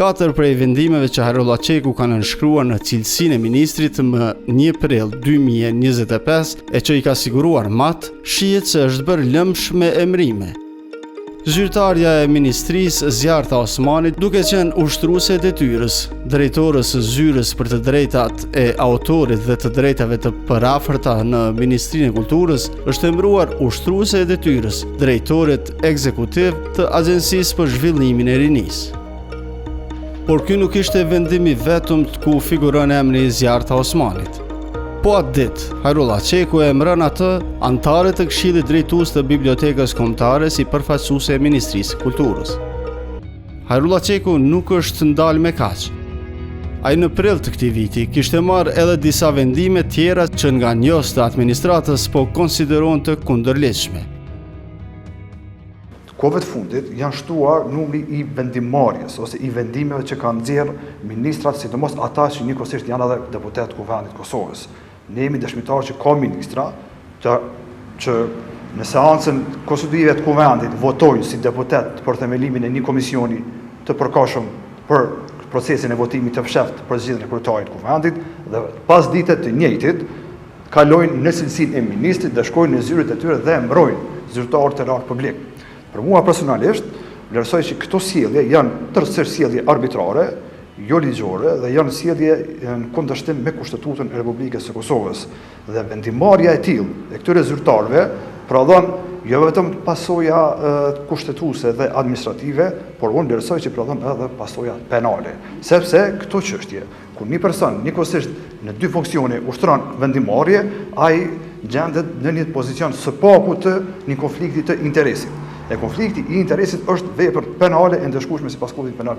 4 prej vendimeve që Hajrullah Çeku ka nënshkruar në cilësinë e ministrit më 1 prill 2025 e që i ka siguruar MAT, shihet se është bërë lëmsh me emrime. Zyrtarja e Ministrisë Zjarta Osmani, duke qenë ushtruese e detyrës, drejtorës së zyrës për të drejtat e autorit dhe të drejtave të përafërta në Ministrinë e Kulturës, është emëruar ushtruese e detyrës, drejtorit ekzekutiv të Agjencisë për Zhvillimin e Rinisë. Por ky nuk ishte vendimi vetëm ku figuron emri i Zjarta Osmanit. Po atë ditë, Hajrullah Çeku e emëron atë antare të Këshillit Drejtues të Bibliotekës Kombëtare si përfaqësuese e Ministrisë së Kulturës. Hajrullah Çeku nuk është ndalë me kaq. Ai në prill të këtij viti kishte marrë edhe disa vendime tjera që nga njohës të administratës po konsiderohen të kundërligjshme. Kohëve të fundit janë shtuar numri i vendimarrjes ose i vendimeve që kanë nxjerrë ministrat, sidomos ata që njëkohësisht janë edhe deputet të Kuvendit të Kosovës. Ne jemi dëshmitarë që ka ministra që në seancën konstitutive të Kuvendit votojnë si deputet për themelimin e një komisioni të përkohshëm për procesin e votimit të fshehtë për zgjedhjen e kryetarit të Kuvendit dhe pas ditët të njëjtit kalojnë në cilësinë e ministrit dhe shkojnë në zyret e tyre dhe emërojnë zyrtarë të lartë publik. Për mua personalisht, vlerësoj që këto sjellje janë tërësisht sjellje arbitrare, jo ligjore dhe janë sjellje në kundërshtim me Kushtetutën e Republikës së Kosovës. Dhe vendimarrja e tillë e këtyre zyrtarëve prodhon jo vetëm pasoja kushtetuese dhe administrative, por unë vlerësoj që prodhon edhe pasoja penale. Sepse këto çështje, kur një person njëkohësisht në 2 funksione ushtron vendimarrje, ai gjendet në një pozicion së paku të një konflikti të interesit. E konflikti i interesit është vepër penale e ndëshkueshme sipas kodit penal.